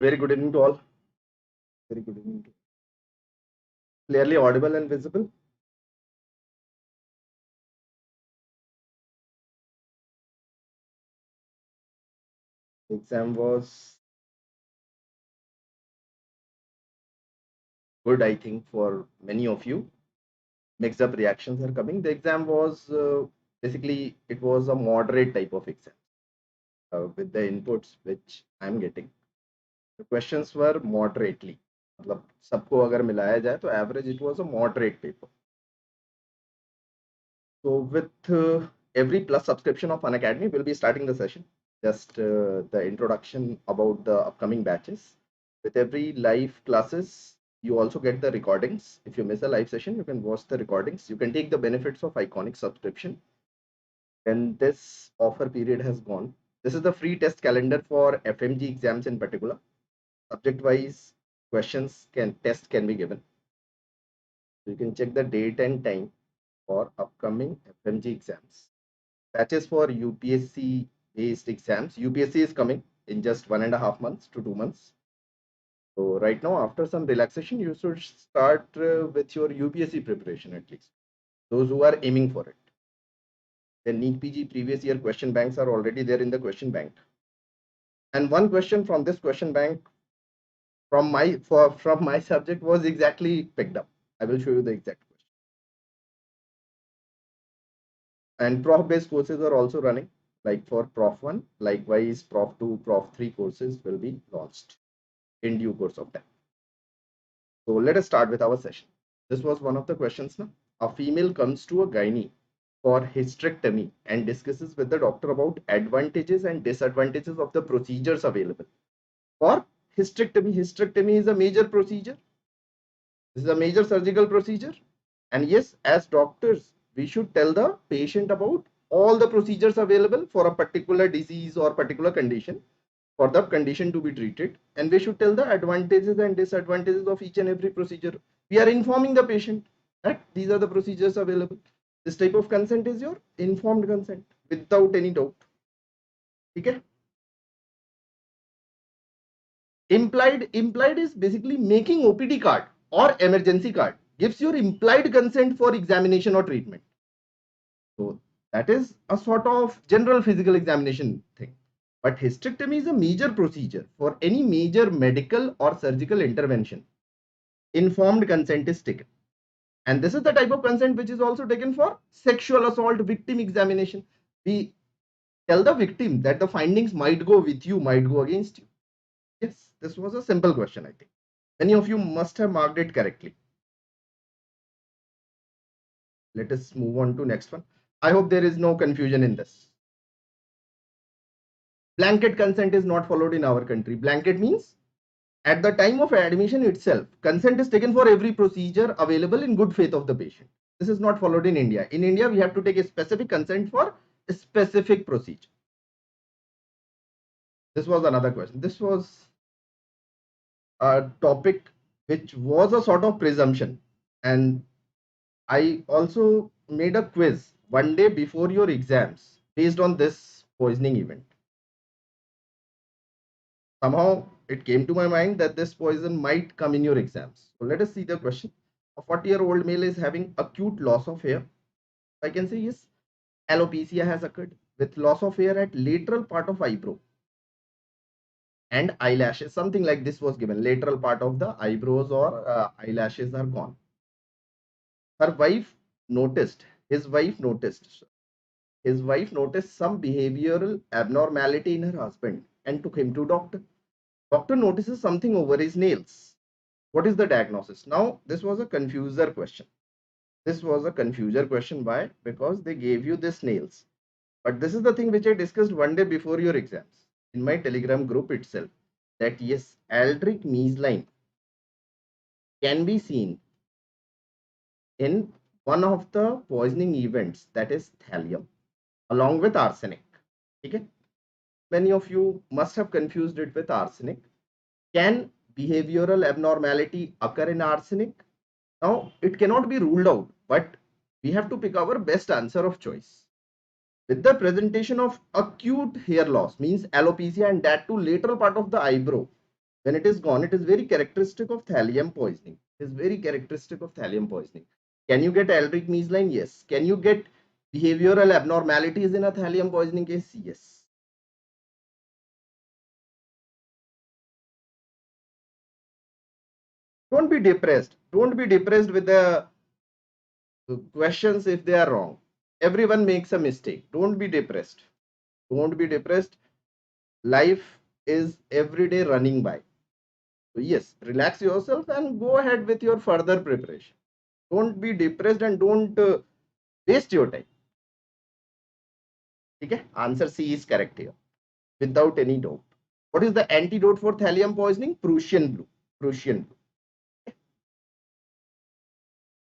Very good evening to all. Very good evening to all. Clearly audible and visible. The exam was good, I think, for many of you. Mixed up reactions are coming. The exam was basically it was a moderate type of exam with the inputs which I'm getting. The questions were moderately. मतलब सबको अगर मिलाया जाए तो average it was a moderate paper. So with every plus subscription of Unacademy, we'll be starting the session. Just the introduction about the upcoming batches. With every live classes, you also get the recordings. If you miss a live session, you can watch the recordings. You can take the benefits of iconic subscription. When this offer period has gone, this is the free test calendar for FMG exams in particular. Subject wise questions can be given. So you can check the date and time for upcoming FMG exams. Batches for UPSC based exams. UPSC is coming in just 1.5 months to 2 months. So right now, after some relaxation, you should start with your UPSC preparation at least. Those who are aiming for it. The NEET PG previous year question banks are already there in the question bank. And one question from this question bank from my subject was exactly picked up. I will show you the exact question. And prof based courses are also running, like for prof 1, likewise prof 2, prof 3 courses will be launched in due course of time. So let us start with our session. This was one of the questions now. A female comes to a gynae for hysterectomy and discusses with the doctor about advantages and disadvantages of the procedures available. For hysterectomy, hysterectomy is a major procedure. This is a major surgical procedure. And yes, as doctors, we should tell the patient about all the procedures available for a particular disease or particular condition, for the condition to be treated, and we should tell the advantages and disadvantages of each and every procedure. We are informing the patient that these are the procedures available. This type of consent is your informed consent without any doubt. Okay. Implied is basically making OPD card or emergency card gives your implied consent for examination or treatment. So that is a sort of general physical examination thing. But hysterectomy is a major procedure for any major medical or surgical intervention. Informed consent is taken. And this is the type of consent which is also taken for sexual assault victim examination. We tell the victim that the findings might go with you, might go against you. Yes, this was a simple question, I think. Many of you must have marked it correctly. Let us move on to next one. I hope there is no confusion in this. Blanket consent is not followed in our country. Blanket means at the time of admission itself, consent is taken for every procedure available in good faith of the patient. This is not followed in India. In India, we have to take a specific consent for a specific procedure. This was another question. This was a topic which was a sort of presumption. And I also made a quiz one day before your exams based on this poisoning event. Somehow it came to my mind that this poison might come in your exams. So let us see the question. A 40-year-old male is having acute loss of hair. I can say yes, alopecia has occurred with loss of hair at lateral part of eyebrow and eyelashes. Something like this was given. Lateral part of the eyebrows or eyelashes are gone. Her wife noticed, his wife noticed some behavioral abnormality in her husband and took him to doctor. Doctor notices something over his nails. What is the diagnosis? Now, this was a confuser question. This was a confuser question. Why? Because they gave you this nails. But this is the thing which I discussed one day before your exams in my Telegram group itself. That yes, aldrich meseline can be seen in one of the poisoning events, that is thallium, along with arsenic. Okay? Many of you must have confused it with arsenic. Can behavioral abnormality occur in arsenic? Now, it cannot be ruled out, but we have to pick our best answer of choice. With the presentation of acute hair loss, means alopecia, and that too lateral part of the eyebrow, When it is gone, it is very characteristic of thallium poisoning. It is very characteristic of thallium poisoning. Can you get aldrich meseline? Yes. Can you get behavioral abnormalities in a thallium poisoning case? Yes. Don't be depressed. Don't be depressed with the questions if they are wrong. Everyone makes a mistake. Don't be depressed. Don't be depressed. Life is every day running by. So yes, relax yourself and go ahead with your further preparation. Don't be depressed and don't waste your time. Okay? Answer C is correct here without any doubt. What is the antidote for thallium poisoning? Prussian blue. Prussian blue.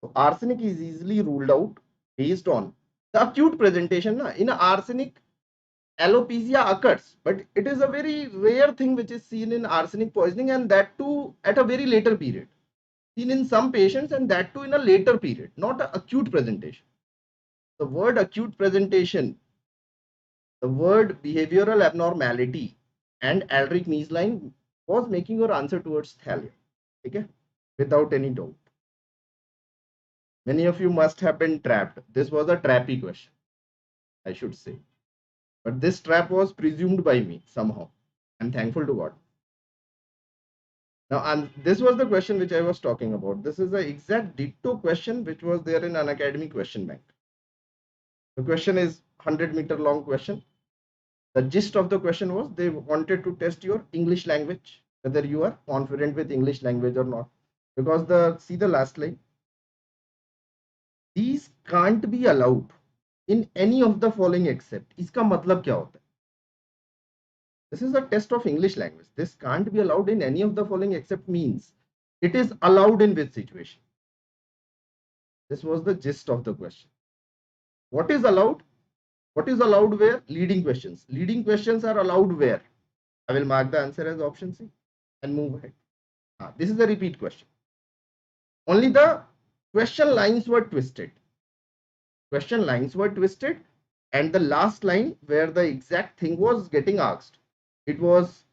So arsenic is easily ruled out based on the acute presentation. In arsenic, alopecia occurs, but it is a very rare thing which is seen in arsenic poisoning, and that too at a very later period. Seen in some patients, and that too in a later period, not an acute presentation. The word acute presentation, the word behavioral abnormality, and aldrich meseline was making your answer towards thallium. Okay? Without any doubt. Many of you must have been trapped. This was a trappy question, I should say. But this trap was presumed by me somehow. I'm thankful to God. Now, and this was the question which I was talking about. This is the exact ditto question which was there in Unacademy question bank. The question is 100-meter long question. The gist of the question was they wanted to test your English language, whether you are confident with English language or not. Because see the last line. These can't be allowed in any of the following except. इसका मतलब क्या होता है? This is a test of English language. This can't be allowed in any of the following except means it is allowed in which situation. This was the gist of the question. What is allowed? What is allowed where? Leading questions. Leading questions are allowed where? I will mark the answer as option C and move ahead. This is a repeat question. Only the question lines were twisted. Question lines were twisted, and the last line where the exact thing was getting asked, it was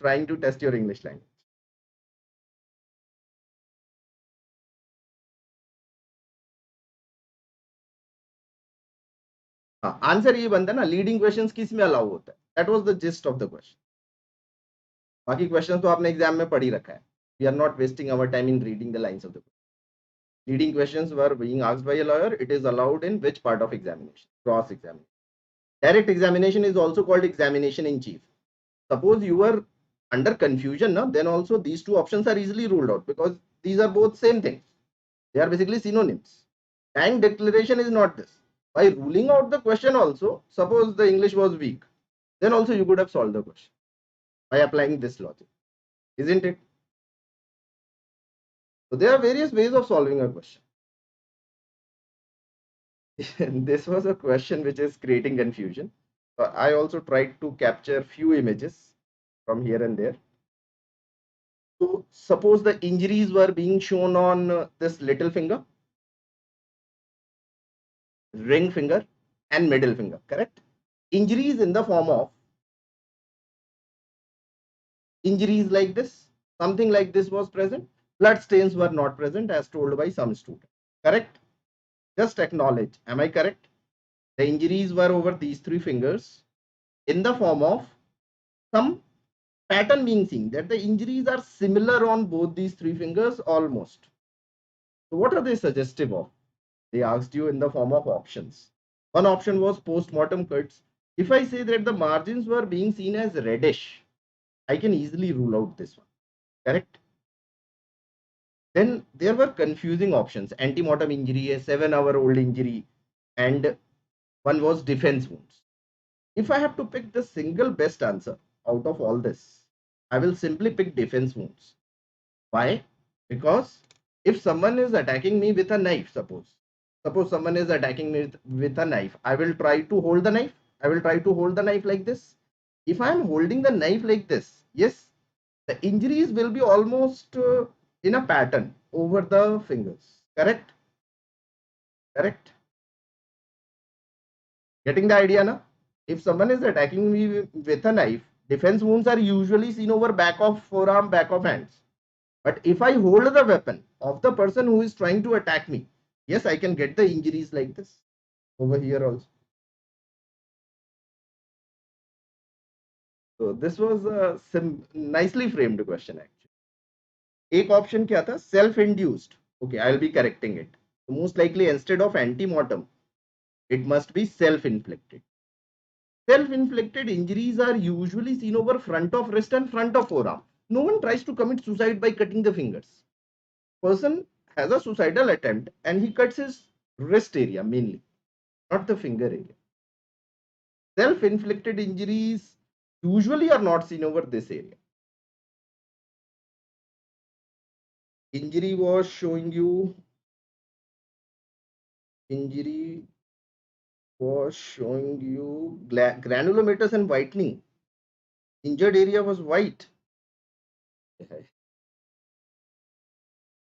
trying to test your English language. Answer ये बनता है ना, leading questions किस में allow होता है. That was the gist of the question. बाकी question तो आपने एग्जाम में पढ़ ही रखा है. We are not wasting our time in reading the lines of the leading questions were being asked by a lawyer. It is allowed in which part of examination? Cross examination. Direct examination is also called examination in chief. Suppose you were under confusion, then also these two options are easily ruled out because these are both same things. They are basically synonyms. Tank declaration is not this. By ruling out the question also, suppose the English was weak, then also you could have solved the question by applying this logic, isn't it? So there are various ways of solving a question. This was a question which is creating confusion. I also tried to capture few images from here and there. So suppose the injuries were being shown on this little finger, ring finger, and middle finger, correct? Injuries in the form of injuries like this, something like this was present. Blood stains were not present as told by some student, correct? Just acknowledge, am I correct? The injuries were over these three fingers in the form of some pattern being seen, that the injuries are similar on both these three fingers almost. So what are they suggestive of? They asked you in the form of options. One option was post-mortem cuts. If I say that the margins were being seen as reddish, I can easily rule out this one, correct? Then there were confusing options. Antemortem injury, a 7-hour-old injury, and one was defense wounds. If I have to pick the single best answer out of all this, I will simply pick defense wounds. Why? Because if someone is attacking me with a knife, suppose someone is attacking me with a knife, I will try to hold the knife. I will try to hold the knife like this. If I am holding the knife like this, yes, the injuries will be almost in a pattern over the fingers. Correct? Correct? Getting the idea now? If someone is attacking me with a knife, defense wounds are usually seen over back of forearm, back of hands. But if I hold the weapon of the person who is trying to attack me, yes, I can get the injuries like this over here also. So this was a nicely framed question actually. एक option क्या था? Self-induced. Okay, I'll be correcting it. So most likely instead of antemortem, it must be self-inflicted. Self-inflicted injuries are usually seen over front of wrist and front of forearm. No one tries to commit suicide by cutting the fingers. Person has a suicidal attempt and he cuts his wrist area mainly, not the finger area. Self-inflicted injuries usually are not seen over this area. Injury was showing you granulomatous and whitening. Injured area was white.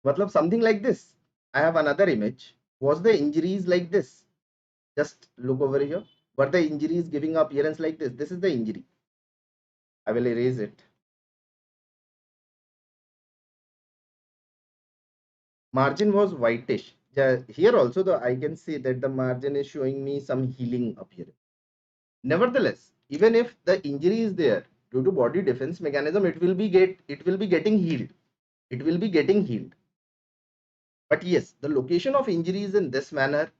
Matlab something like this. I have another image. Was the injuries like this? Just look over here. Were the injuries giving appearance like this? This is the injury. I will erase it. Margin was whitish. Here also I can see that the margin is showing me some healing appearance. Nevertheless, even if the injury is there due to body defense mechanism, it will be getting healed. It will be getting healed. But yes, the location of injuries in this manner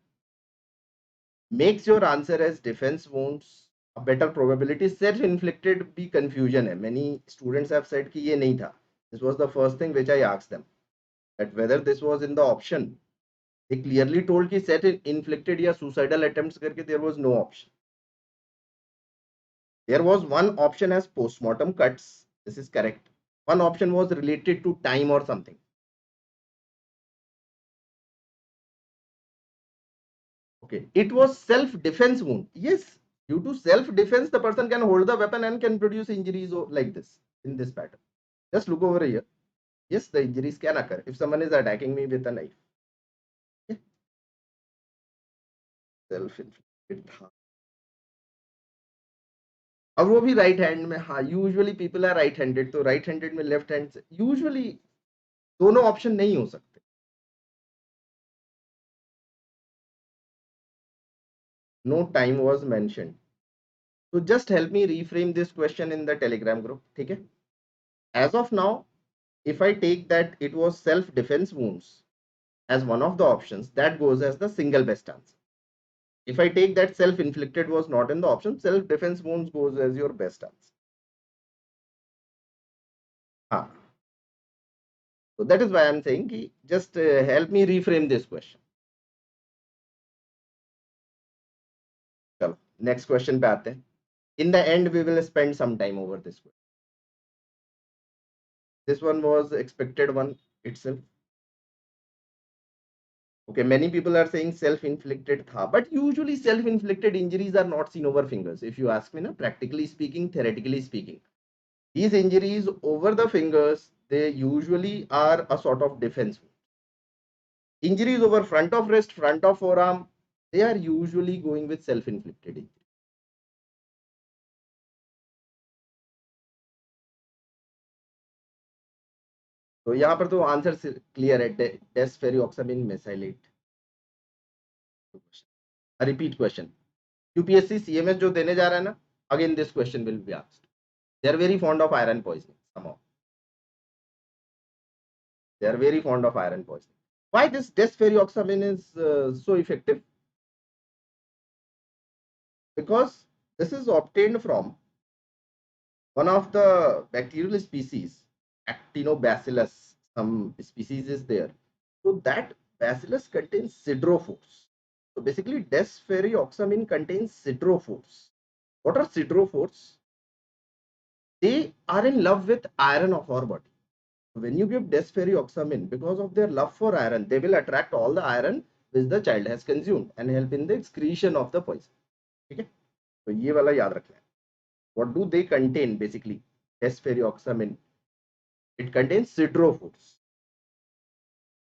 makes your answer as defense wounds a better probability. Self-inflicted भी confusion है. Many students have said कि ये नहीं था. This was the first thing which I asked them, that whether this was in the option. They clearly told कि self-inflicted या suicidal attempts करके there was no option. There was one option as postmortem cuts. This is correct. One option was related to time or something. Okay. It was self-defense wound. Yes. Due to self-defense, the person can hold the weapon and can produce injuries like this in this pattern. Just look over here. Yes, the injuries can occur if someone is attacking me with a knife. Yeah. Self-inflicted. अब वो भी right hand में, हाँ usually people are right handed, तो right handed में left hand से usually दोनों option नहीं हो सकते. No time was mentioned. So just help me reframe this question in the Telegram group. Okay? As of now, if I take that it was self-defense wounds as one of the options, that goes as the single best answer. If I take that self-inflicted was not in the option, self-defense wounds goes as your best answer. So that is why I'm saying ki just help me reframe this question. Chalo, next question पे आते हैं. In the end, we will spend some time over this question. This one was expected one itself. Okay, many people are saying self-inflicted tha, but usually self-inflicted injuries are not seen over fingers. If you ask me, na, practically speaking, theoretically speaking, these injuries over the fingers, they usually are a sort of defense. Injuries over front of wrist, front of forearm, they are usually going with self-inflicted injury. तो यहाँ पर तो answer clear है, डेस्फेरिऑक्सामिन मेसाइलेट. A repeat question. UPSC CMS जो देने जा रहा है ना, again this question will be asked. They are very fond of iron poisoning somehow. They are very fond of iron poisoning. Why this desferrioxamine is so effective? Because this is obtained from one of the bacterial species, Actinobacillus. Some species is there. So that bacillus contains siderophores. So basically, desferrioxamine contains siderophores. What are siderophores? They are in love with iron of our body. When you give desferrioxamine, because of their love for iron, they will attract all the iron which the child has consumed and help in the excretion of the poison. Okay, so ये वाला याद रखना है. What do they contain basically? Desferrioxamine. It contains siderophores.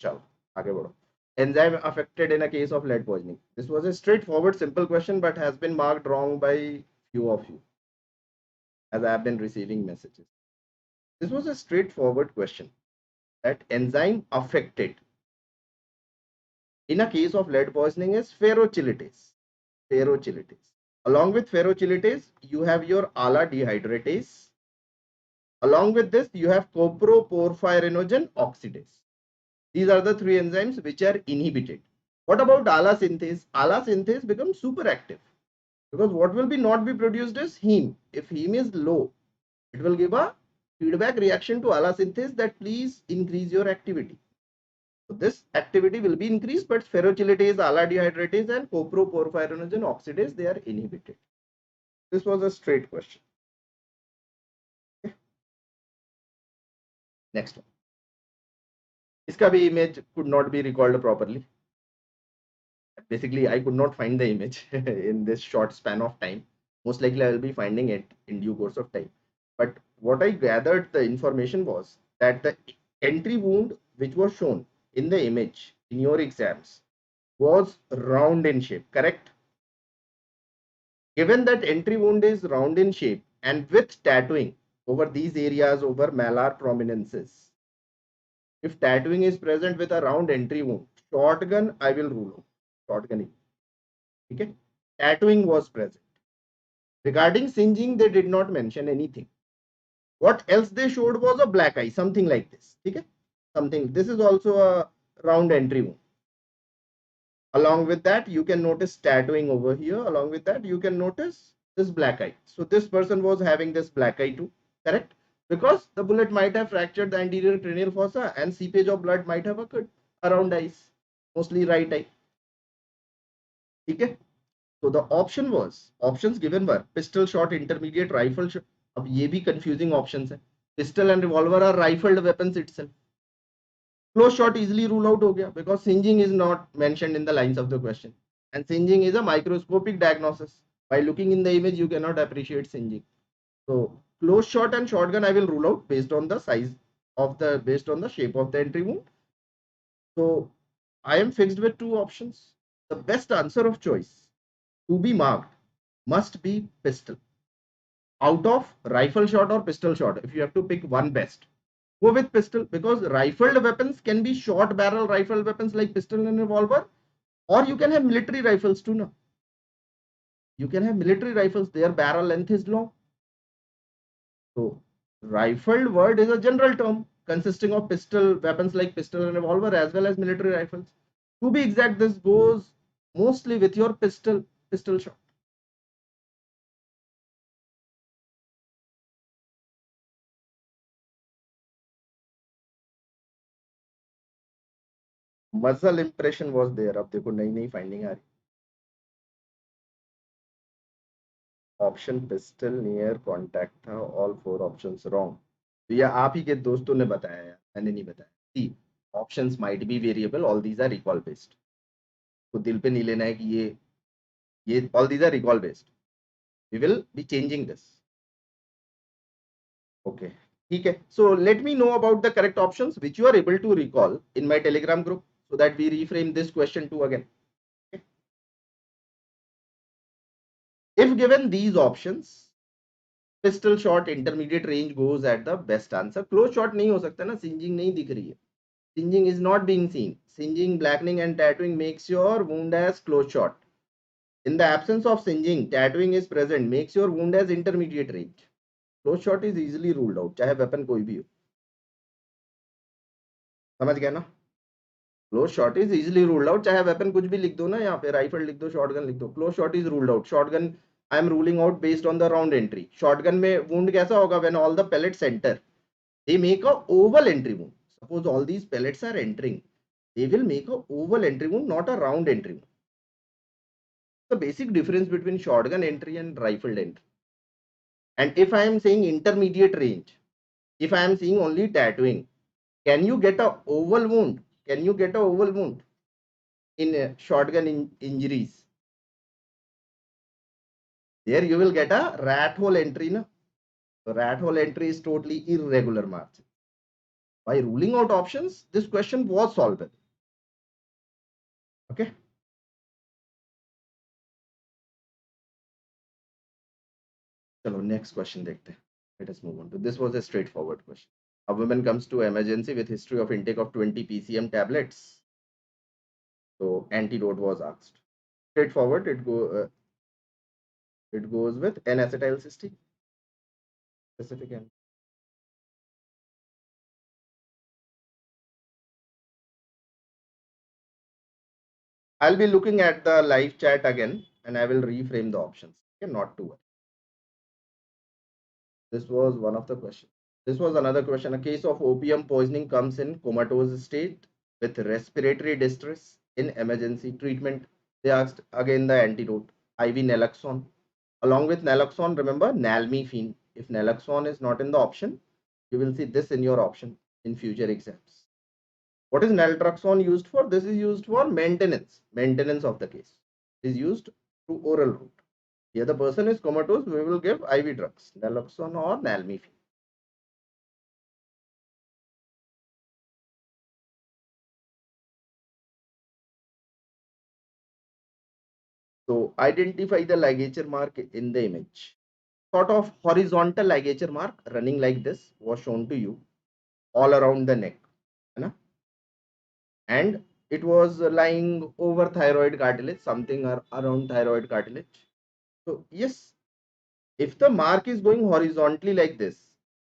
चलो आगे बढ़ो. Enzyme affected in a case of lead poisoning. This was a straightforward, simple question, but has been marked wrong by few of you. as I have been receiving messages. This was a straightforward question, that enzyme affected in a case of lead poisoning is ferrochelatase. Ferrochelatase. Along with ferrochelatase, you have your ALA dehydratase. Along with this, you have coproporphyrinogen oxidase. These are the three enzymes which are inhibited. What about ALA synthase? ALA synthase becomes super active because what will be not be produced is heme. If heme is low, it will give a feedback reaction to ALA synthase that please increase your activity. So this activity will be increased, but ferrochelatase, ALA dehydratase, and coproporphyrinogen oxidase, they are inhibited. This was a straight question. Okay. Next one. Iska bhi image could not be recalled properly. Basically, I could not find the image in this short span of time. Most likely, I will be finding it in due course of time. But what I gathered, the information was that the entry wound which was shown in the image in your exams was round in shape, correct? Given that entry wound is round in shape and with tattooing over these areas over malar prominences, if tattooing is present with a round entry wound, shotgun I will rule out. Shotgun. Okay. Tattooing was present. Regarding singeing, they did not mention anything. What else they showed was a black eye, something like this. Okay. Something. This is also a round entry wound. Along with that, you can notice tattooing over here. Along with that, you can notice this black eye. So this person was having this black eye too, correct? Because the bullet might have fractured the anterior cranial fossa and seepage of blood might have occurred around eyes, mostly right eye. Okay. So the options given were pistol shot, intermediate, rifle shot. अब ये भी confusing options है. Pistol and revolver are rifled weapons itself. Close shot easily rule out हो गया because singeing is not mentioned in the lines of the question. And singeing is a microscopic diagnosis. By looking in the image, you cannot appreciate singeing. So close shot and shotgun I will rule out based on the size of the, based on the shape of the entry wound. So I am fixed with two options. The best answer of choice to be marked must be pistol. Out of rifle shot or pistol shot, if you have to pick one best, go with pistol, because rifled weapons can be short barrel rifled weapons like pistol and revolver, or you can have military rifles too. Now you can have military rifles, their barrel length is long. So rifled word is a general term consisting of pistol weapons like pistol and revolver as well as military rifles. To be exact, this goes mostly with your pistol shot. Muzzle impression was there. अब देखो नई नई finding आ रही. Option pistol near contact था, all four options wrong. तो ये आप ही के दोस्तों ने बताया है, मैंने नहीं बताया. See options might be variable, all these are recall based. तो दिल पे नहीं लेना है कि ये all these are recall based. We will be changing this. Okay, ठीक है. So let me know about the correct options which you are able to recall in my Telegram group so that we reframe this question too again. Okay. If given these options, pistol shot intermediate range goes at the best answer. Close shot नहीं हो सकता ना, singeing नहीं दिख रही है. Singeing is not being seen. Singeing, blackening and tattooing makes your wound as close shot. In the absence of singeing, tattooing is present, makes your wound as intermediate range. Close shot is easily ruled out, चाहे weapon कोई भी हो. समझ गया ना? Close shot is easily ruled out, चाहे weapon कुछ भी लिख दो ना, यहाँ पे राइफल लिख दो, शॉटगन लिख दो. Close shot is ruled out. Shotgun I am ruling out based on the round entry. Shotgun में wound कैसा होगा? When all the pellets enter, they make a oval entry wound. Suppose all these pellets are entering, they will make a oval entry wound, not a round entry wound. The basic difference between shotgun entry and rifled entry. And if I am saying intermediate range, if I am seeing only tattooing, can you get a oval wound? Can you get a oval wound in shotgun injuries? There you will get a rat hole entry. No? So rat hole entry is totally irregular margin. By ruling out options, this question was solvable. Okay. चलो next question देखते हैं. Let us move on to this. Was a straightforward question. A woman comes to emergency with history of intake of 20 PCM tablets. So antidote was asked. Straightforward. It goes with N-acetylcysteine. Specific N. I'll be looking at the live chat again and I will reframe the options. Okay, not to worry. This was one of the questions. This was another question. A case of opium poisoning comes in comatose state with respiratory distress in emergency treatment. They asked again the antidote, IV naloxone. Along with naloxone, remember nalmefene. If naloxone is not in the option, you will see this in your option in future exams. What is naltrexone used for? This is used for maintenance of the case. It is used through oral route. Here the person is comatose, we will give IV drugs, naloxone or nalmefene. So identify the ligature mark in the image. Sort of horizontal ligature mark running like this was shown to you all around the neck. And it was lying over thyroid cartilage, something around thyroid cartilage. So yes, if the mark is going horizontally like this,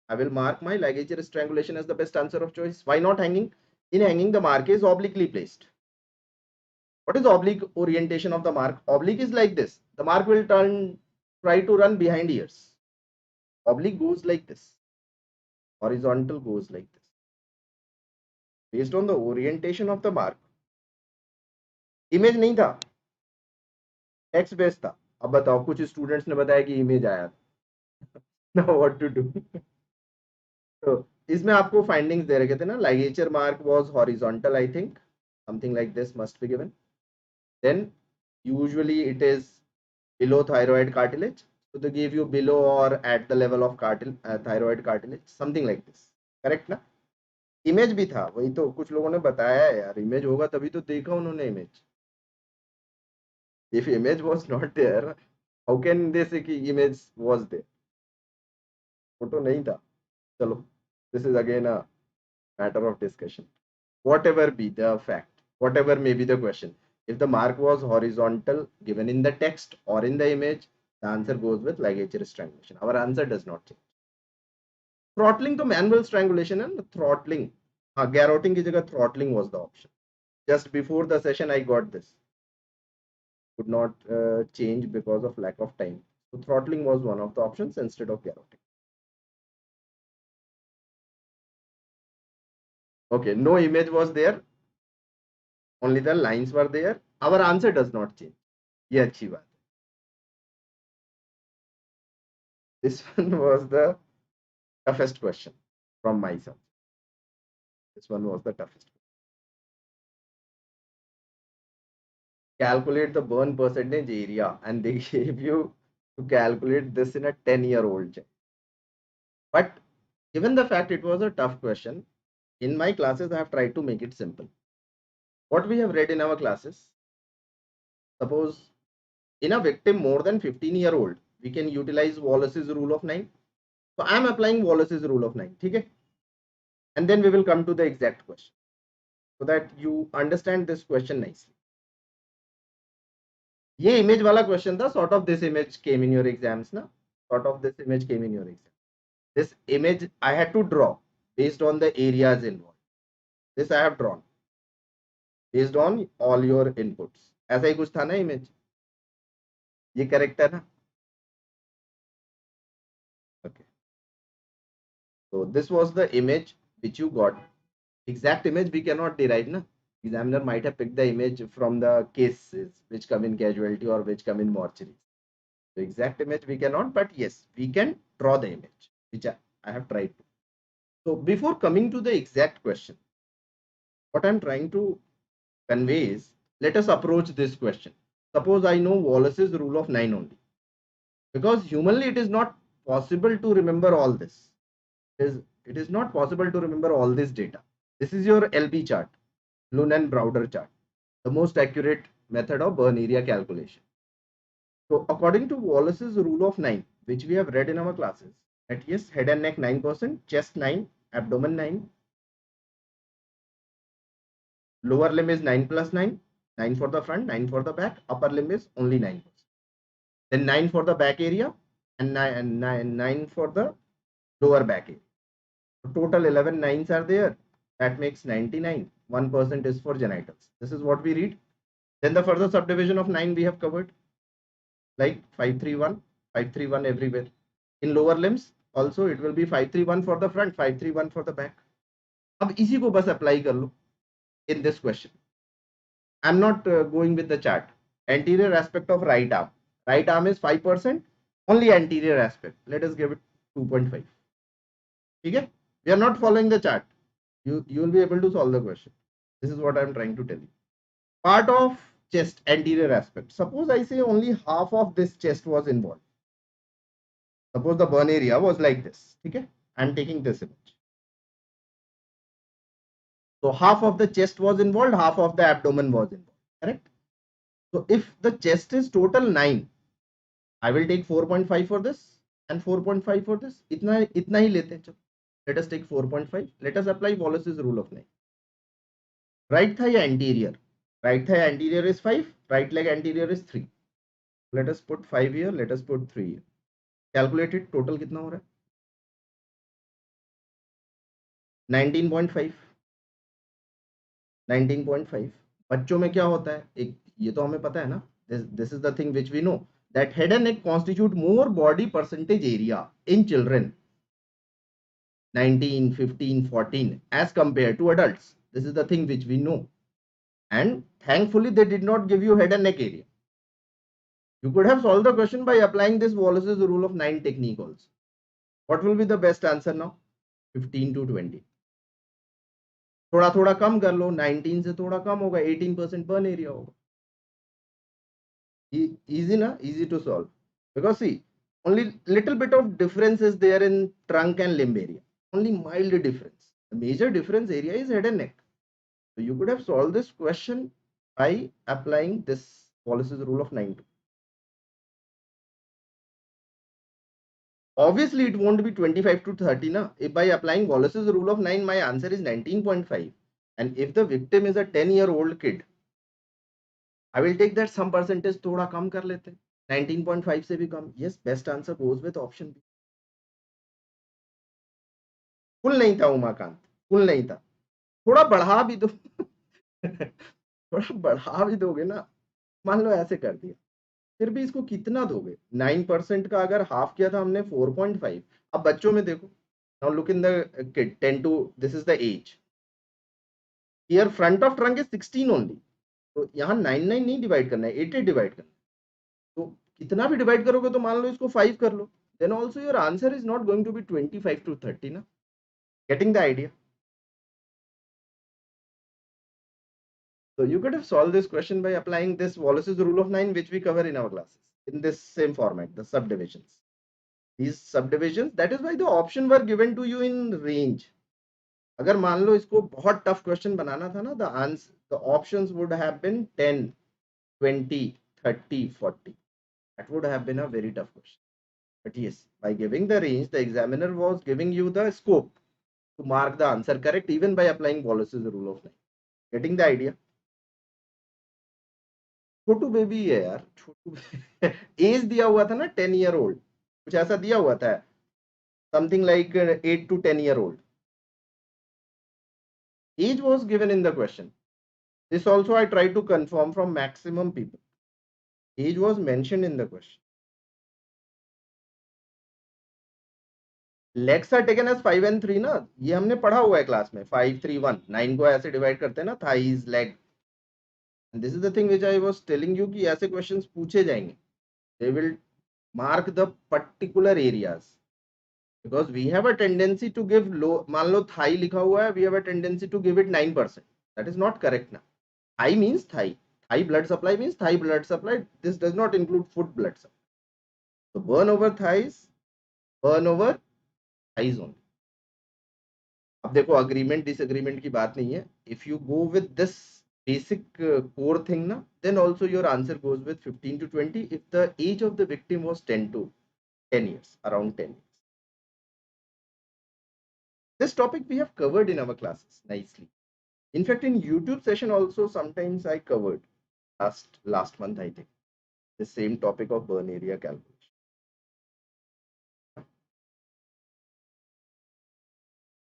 I will mark my ligature strangulation as the best answer of choice. Why not hanging? In hanging, the mark is obliquely placed. What is oblique orientation of the mark? Oblique is like this. The mark will try to run behind ears. Oblique goes like this. Horizontal goes like this. Based on the orientation of the mark. Image नहीं था, text based था. अब बताओ, कुछ students ने बताया कि image आया. Now what to do? तो इसमें आपको फाइंडिंग्स दे रखे थे ना. Ligature mark was horizontal, I think something like this must be given. Then usually it is below thyroid cartilage, so they give you below or at the level of thyroid cartilage, something like this. Correct ना? Image भी था, वही तो कुछ लोगों ने बताया है यार. इमेज होगा तभी तो देखा उन्होंने image. If image was not there, how can they say कि इमेज वाज देयर? फोटो नहीं था. चलो, this is again a matter of discussion. Whatever be the fact, whatever may be the question, if the mark was horizontal given in the text or in the image, the answer goes with ligature strangulation. Our answer does not change. Throttling to manual strangulation and throttling. Garroting की जगह throttling was the option. Just before the session I got this. Could not change because of lack of time. So throttling was one of the options instead of garroting. Okay, no image was there. Only the lines were there. Our answer does not change. ये अच्छी बात. This one was the toughest question from my side. This one was the toughest. Calculate the burn percentage area, and they gave you to calculate this in a 10-year-old child. But given the fact it was a tough question, in my classes I have tried to make it simple. What we have read in our classes, suppose in a victim more than 15-year-old, we can utilize Wallace's rule of 9. So I am applying Wallace's rule of 9. Okay? And then we will come to the exact question so that you understand this question nicely. ये image वाला question था. Sort of this image came in your exams ना. Sort of this image came in your exam. This image I had to draw based on the areas involved. This I have drawn based on all your inputs. ऐसा ही कुछ था ना image. ये correct है ना? Okay. So this was the image which you got. Exact image we cannot derive na. Examiner might have picked the image from the cases which come in casualty or which come in mortuary. The exact image we cannot, but yes, we can draw the image, which I have tried to. So before coming to the exact question, what I'm trying to convey is, let us approach this question. Suppose I know Wallace's rule of 9 only. Because humanly it is not possible to remember all this. It is not possible to remember all this data. This is your LB chart, Lund and Browder chart, the most accurate method of burn area calculation. So according to Wallace's rule of 9, which we have read in our classes, that yes, head and neck 9%, chest 9, abdomen 9, lower limb is 9 plus 9, 9 for the front, 9 for the back, upper limb is only 9%. Then 9 for the back area and 9 for the lower back area. So total 11 nines are there. That makes 99. 1% is for genitals. This is what we read. Then the further subdivision of 9 we have covered, like 531, 531 everywhere. In lower limbs also it will be 531 for the front, 531 for the back. अब इसी को बस apply कर लो in this question. I'm not going with the chart. Anterior aspect of right arm. Right arm is 5%. Only anterior aspect. Let us give it 2.5. Okay? We are not following the chart. You will be able to solve the question. This is what I'm trying to tell you. Part of chest, anterior aspect. Suppose I say only half of this chest was involved. Suppose the burn area was like this. Okay? I'm taking this image. So half of the chest was involved, half of the abdomen was involved. Correct? So if the chest is total 9, I will take 4.5 for this and 4.5 for this. Itna hi lete hain. Let us take 4.5. Let us apply Wallace's rule of 9. Right thigh anterior. Right thigh anterior is 5. Right leg anterior is 3. Let us put 5 here. Let us put 3 here. Calculate it. Total कितना हो रहा है? 19.5. 19.5. बच्चों में क्या होता है? एक ये तो हमें पता है ना. This is the thing which we know, that head and neck constitute more body percentage area in children, 19, 15, 14, as compared to adults. This is the thing which we know. And thankfully, they did not give you head and neck area. You could have solved the question by applying this Wallace's rule of 9 technique also. What will be the best answer now? 15 to 20. थोड़ा थोड़ा कम कर लो, 19 से थोड़ा कम होगा, 18% burn area होगा. Easy na? Easy to solve. Because see, only little bit of difference is there in trunk and limb area. Only mild difference. The major difference area is head and neck. So you could have solved this question by applying this Wallace's rule of 9. Obviously, it won't be 25 to 30 na. If by applying Wallace's rule of 9, my answer is 19.5. And if the victim is a 10-year-old kid, I will take that some percentage थोड़ा कम कर लेते हैं. 19.5 से भी कम. Yes, best answer goes with option B. Full नहीं था Umakant, full नहीं था. थोड़ा बढ़ा भी दो. थोड़ा बढ़ा भी दोगे ना. मान लो ऐसे कर दिया, फिर भी इसको कितना दोगे? 9% का अगर हाफ किया था हमने 4.5. अब बच्चों में देखो. Now look in the kid 10 to, this is the age. Here front of trunk is 16 only. तो यहाँ 9 नहीं डिवाइड करना है, 8 डिवाइड करना है. तो कितना भी डिवाइड करोगे तो मान लो इसको 5 कर लो. Then also your answer is not going to be 25 to 30 ना. Getting the idea? So you could have solved this question by applying this Wallace's rule of 9, which we cover in our classes in this same format, the subdivisions. These subdivisions, that is why the option were given to you in range. अगर मान लो इसको बहुत tough question बनाना था ना, the options would have been 10, 20, 30, 40. That would have been a very tough question. But yes, by giving the range, the examiner was giving you the scope to mark the answer correct, even by applying Wallace's rule of 9. Getting the idea? Chhotu baby है यार, छोटू. As दिया हुआ था ना 10-year-old, कुछ ऐसा दिया हुआ था, something like 8 to 10-year-old. Age was given in the question. This also I tried to confirm from maximum people. Age was mentioned in the question. Legs are taken as 5 and 3 ना, ये हमने पढ़ा हुआ है क्लास में. 5, 3, 1, 9 को ऐसे divide करते हैं ना, thighs, leg. And this is the thing which I was telling you कि ऐसे questions पूछे जाएंगे. They will mark the particular areas. Because we have a tendency to give low, मान लो thigh लिखा हुआ है, we have a tendency to give it 9%. That is not correct now. Thigh means thigh. Thigh blood supply means thigh blood supply. This does not include foot blood supply. So burn over thighs, burn over thighs only. अब देखो agreement disagreement की बात नहीं है. If you go with this basic core thing na, then also your answer goes with 15 to 20 if the age of the victim was 10 to 10 years, around 10 years. This topic we have covered in our classes nicely. In fact, in YouTube session also sometimes I covered last month, I think, the same topic of burn area calculation.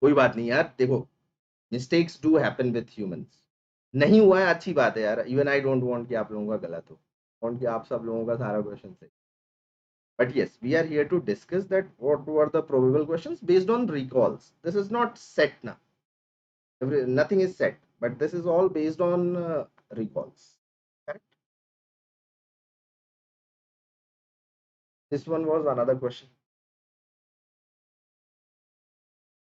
कोई बात नहीं यार, देखो mistakes do happen with humans. नहीं हुआ है अच्छी बात है यार. Even I don't want कि आप लोगों का गलत हो. want कि आप सब लोगों का सारा क्वेश्चन सही. But yes, we are here to discuss that what were the probable questions based on recalls. This is not set now. Nothing is set, but this is all based on recalls. Correct? This one was another question.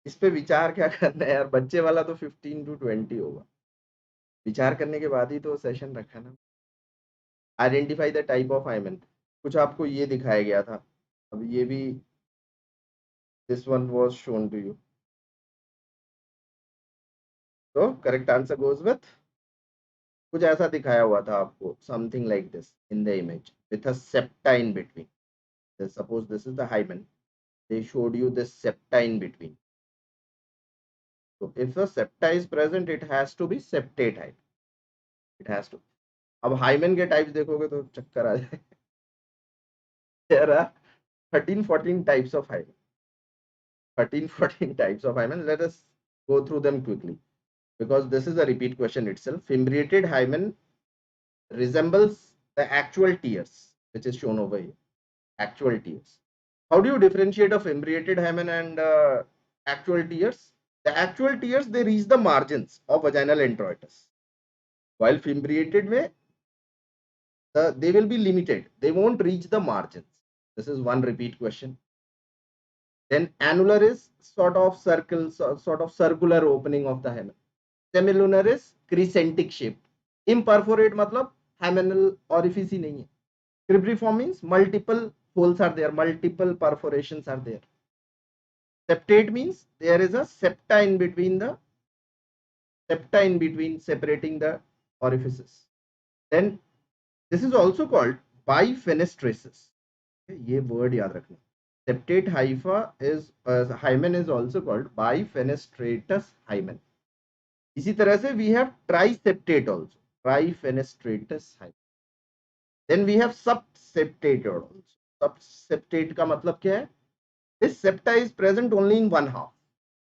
इस पे विचार क्या करना है यार, बच्चे वाला तो 15 to 20 होगा. विचार करने के बाद ही तो सेशन रखा ना. Identify the type of hymen. कुछ आपको ये दिखाया गया था, अब ये भी this one was shown to you. तो करेक्ट आंसर गोज विथ कुछ ऐसा दिखाया हुआ था आपको, something like this in the image with a septa in between. Suppose this is the hymen, they showed you this septa in between. So if the septa is present, it has to be septate hymen. It has to. अब hymen के types देखोगे तो चक्कर आ जाए. There are 13-14 types of hymen. 13-14 types of hymen. Let us go through them quickly because this is a repeat question itself. Fimbriated hymen resembles the actual tears, which is shown over here. Actual tears. How do you differentiate a fimbriated hymen and actual tears? The actual tears, they reach the margins of vaginal introitus, while fimbriated way, they will be limited. They won't reach the margins. This is one repeat question. Then annular is sort of circle, sort of circular opening of the hymen. Semilunar is crescentic shape. Imperforate matlab hymenal orifice ही नहीं है. Cribriform means multiple holes are there, multiple perforations are there. Septate means there is a septa in between separating the orifices. Then this is also called bifenestrasis. ये word याद रखना. Septate hymen is also called bifenestratus hymen. इसी तरह से we have triseptate also, trifenestratus hymen. Then we have subseptate also. Subseptate का मतलब क्या है? This septa is present only in one half.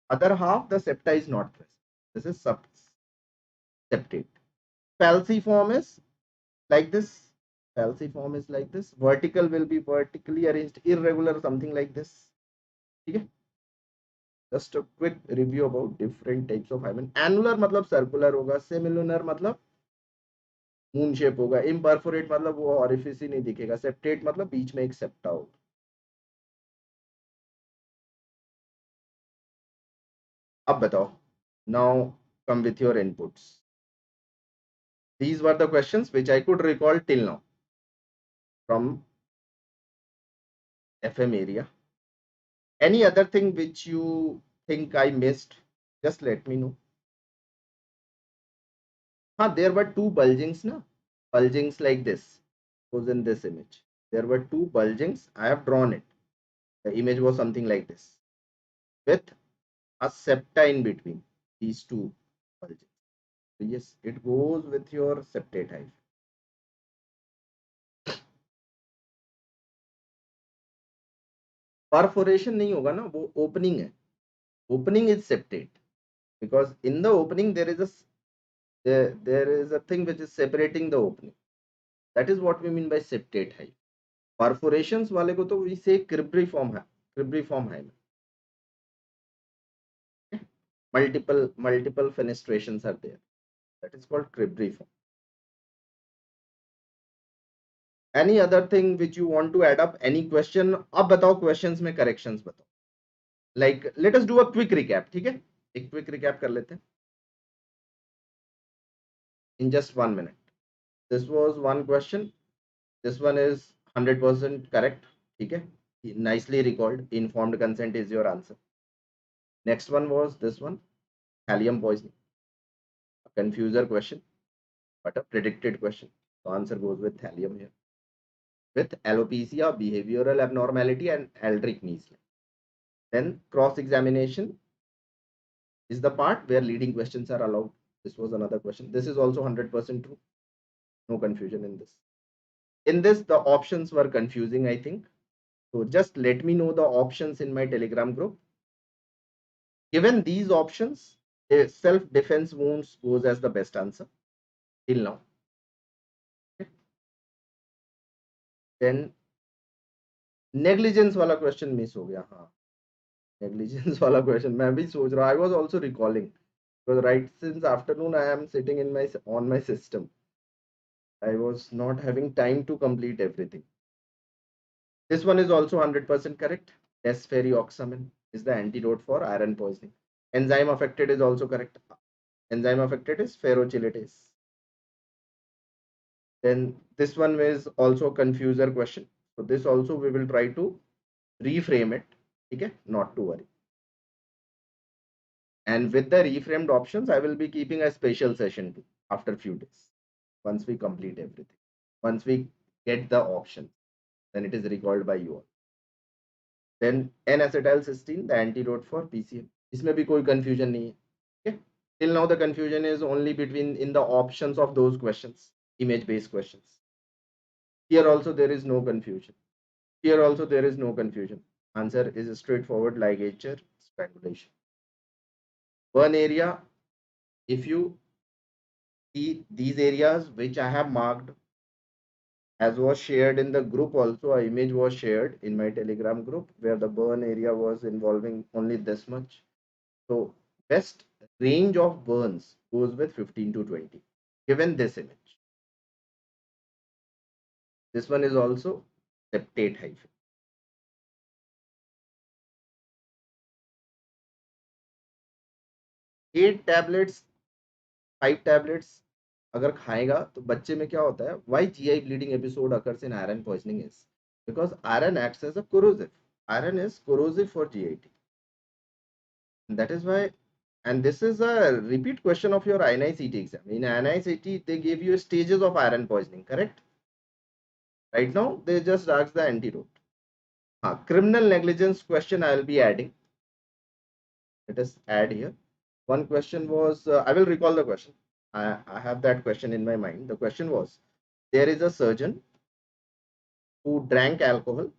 Other half the septa is not present. This is subseptate. Falciform is like this. Falciform is like this. Vertical will be vertically arranged. Irregular something like this. Okay. Just a quick review about different types of hymen. Annular मतलब circular होगा. Semilunar मतलब moon shape होगा. Imperforate मतलब वो orifice ही नहीं दिखेगा. Septate मतलब बीच में एक septa होगा. अब बताओ. Now come with your inputs. These were the questions which I could recall till now from FM area. Any other thing which you think I missed? Just let me know. There were two bulgings, na? Bulgings like this was in this image. There were two bulgings. I have drawn it. The image was something like this with a septa in between these two bulgings. So yes, it goes with your septate hymen. Perforation नहीं होगा ना, वो opening है. Opening is septate because in the opening there is a thing which is separating the opening. That is what we mean by septate hymen. Perforations वाले को तो we say cribriform hymen. Multiple fenestrations are there. That is called cribriform. Any other thing which you want to add up? Any question? अब बताओ questions में corrections बताओ. Like let us do a quick recap. ठीक है? एक quick recap कर लेते हैं. In just 1 minute. This was one question. This one is 100% correct. ठीक है? Nicely recalled. Informed consent is your answer. Next one was this one. Thallium poisoning. A confuser question, but a predicted question. So answer goes with thallium here. with alopecia, behavioral abnormality, and Aldrich measles. Then cross-examination is the part where leading questions are allowed. This was another question. This is also 100% true. No confusion in this. In this, the options were confusing, I think. So just let me know the options in my Telegram group. Given these options, self-defense wounds goes as the best answer till now. Okay. Then negligence वाला question miss हो गया. हाँ, negligence वाला question मैं भी सोच रहा. I was also recalling because right since afternoon I am sitting in my on my system. I was not having time to complete everything. This one is also 100% correct. Desferrioxamine is the antidote for iron poisoning. Enzyme affected is also correct. Enzyme affected is ferrochelatase. Then this one is also confuser question. So this also we will try to reframe it. Okay, not to worry. And with the reframed options, I will be keeping a special session too after few days. Once we complete everything, once we get the options, then it is recalled by you all. Then N-acetylcysteine, the antidote for PCM. इसमें भी कोई confusion नहीं है. Okay. Till now the confusion is only between in the options of those questions, image-based questions. Here also there is no confusion. Here also there is no confusion. Answer is straightforward: ligature, strangulation. One area, if you see these areas which I have marked, as was shared in the group also, an image was shared in my Telegram group where the burn area was involving only this much. So best range of burns goes with 15 to 20 given this image. This one is also septate hyphen. 8 tablets, 5 tablets अगर खाएगा तो बच्चे में क्या होता है? Why GI bleeding episode occurs in iron poisoning is because iron acts as a corrosive. Iron is corrosive for GIT. And that is why, and this is a repeat question of your NICT exam. In NICT, they gave you stages of iron poisoning, correct? Right now, they just ask the antidote. Criminal negligence question I will be adding. Let us add here. One question was, I will recall the question. I have that question in my mind. The question was, there is a surgeon who drank alcohol,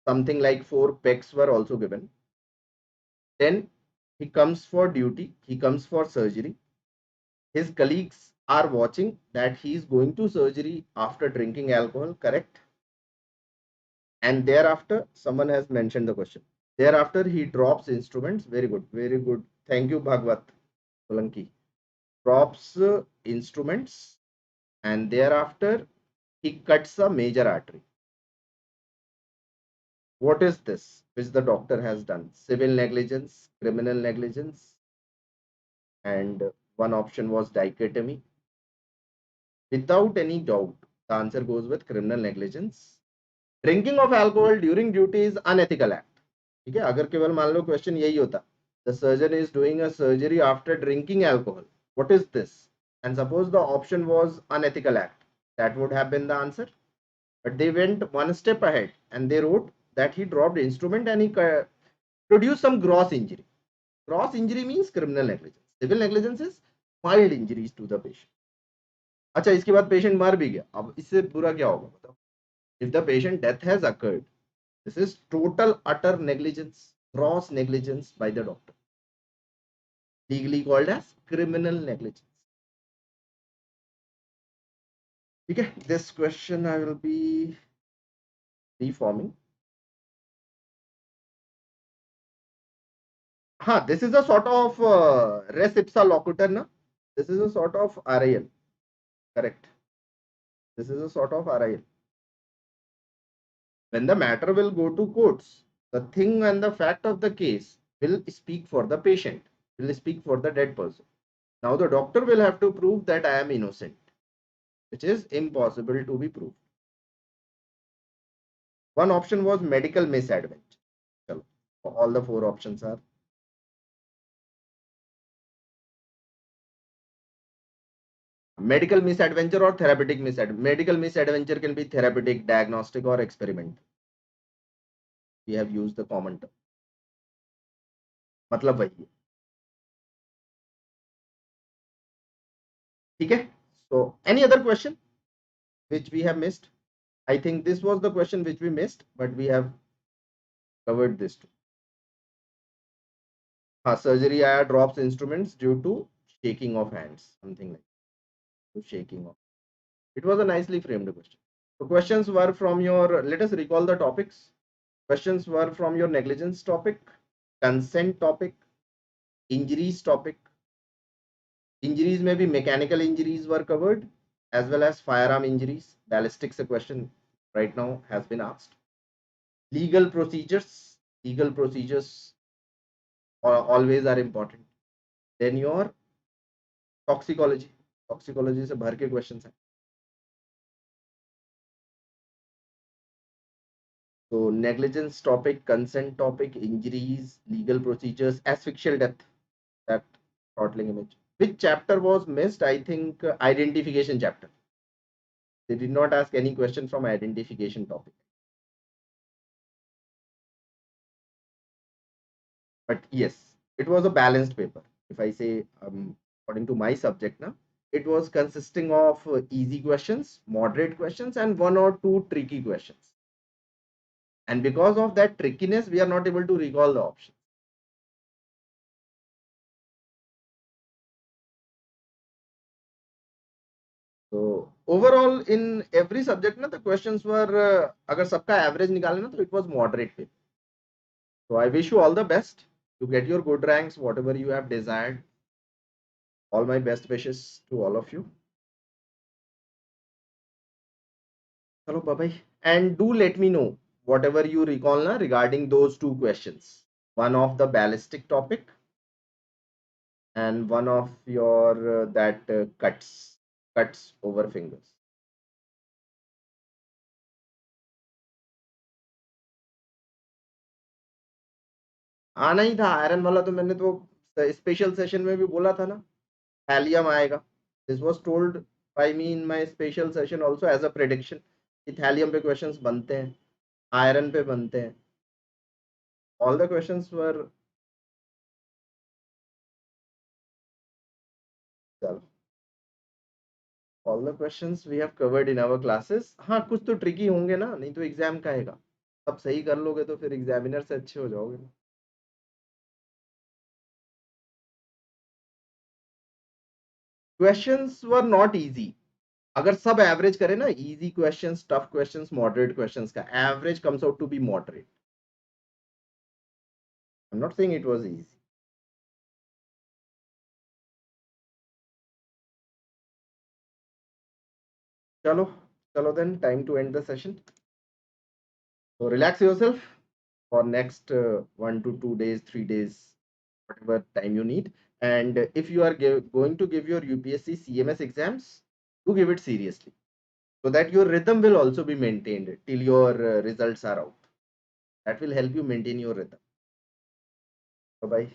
something like 4 pegs were also given. Then he comes for duty, he comes for surgery. His colleagues are watching that he is going to surgery after drinking alcohol, correct? And thereafter, someone has mentioned the question. Thereafter, he drops instruments. Very good, very good. Thank you, Bhagwat Solanki. Drops instruments, and thereafter, he cuts a major artery. What is this which the doctor has done? Civil negligence, criminal negligence, and one option was dichotomy. Without any doubt, the answer goes with criminal negligence. Drinking of alcohol during duty is unethical act. ठीक है, अगर केवल मान लो question यही होता, the surgeon is doing a surgery after drinking alcohol. What is this? And suppose the option was unethical act, that would have been the answer. But they went one step ahead and they wrote that he dropped instrument and he produced some gross injury. Gross injury means criminal negligence. Civil negligence is mild injuries to the patient. अच्छा, इसके बाद patient मर भी गया, अब इससे बुरा क्या होगा बताओ? If the patient death has occurred, this is total utter negligence, gross negligence by the doctor, legally called as criminal negligence. Okay, this question I will be reforming. This is a sort of res ipsa locutor, na? This is a sort of RIL, correct? This is a sort of RIL. When the matter will go to courts, the thing and the fact of the case will speak for the patient, will speak for the dead person. Now the doctor will have to prove that I am innocent, which is impossible to be proved. One option was medical misadventure. All the 4 options are. Medical misadventure or therapeutic misadventure? Medical misadventure can be therapeutic, diagnostic, or experimental. We have used the common term. मतलब वही है. ठीक है? So any other question which we have missed? I think this was the question which we missed, but we have covered this too. Surgery आया, drops instruments due to shaking of hands, something like to shaking of. It was a nicely framed question. So questions were from your, let us recall the topics. Questions were from your negligence topic, consent topic, injuries topic. Injuries, maybe mechanical injuries were covered, as well as firearm injuries. Ballistics, a question right now has been asked. Legal procedures. Legal procedures always are important. Then your toxicology. Toxicology से भर के questions हैं. So negligence topic, consent topic, injuries, legal procedures, asphyxial death, that throttling image. Which chapter was missed? I think identification chapter. They did not ask any question from identification topic. But yes, it was a balanced paper. If I say according to my subject now, it was consisting of easy questions, moderate questions, and one or two tricky questions. And because of that trickiness, we are not able to recall the options. So overall, in every subject, na, the questions were, agar sabka average nikale na, so it was moderate paper. So I wish you all the best to get your good ranks, whatever you have desired. All my best wishes to all of you. Hello, bye bye. And do let me know whatever you recall na, regarding those two questions. One of the ballistic topic and one of your that cuts over fingers. आना ही था iron वाला, तो मैंने तो special session में भी बोला था ना, थैलियम आएगा. This was told by me in my special session also as a prediction कि थैलियम पे क्वेश्चंस बनते हैं, आयरन पे बनते हैं. All the questions were, all the questions we have covered in our classes. हाँ, कुछ तो ट्रिकी होंगे ना, नहीं तो एग्जाम का आएगा. सब सही कर लोगे तो फिर एग्जामिनर से अच्छे हो जाओगे. Questions were not easy. अगर सब एवरेज करें ना, easy questions, tough questions, moderate questions का average comes out to be moderate. I am not saying it was easy. चलो चलो then, time to end the session. So relax yourself for next 1 to 2 days, 3 days, whatever time you need. And if you are going to give your UPSC CMS exams, do give it seriously, so that your rhythm will also be maintained till your results are out. That will help you maintain your rhythm. Bye bye.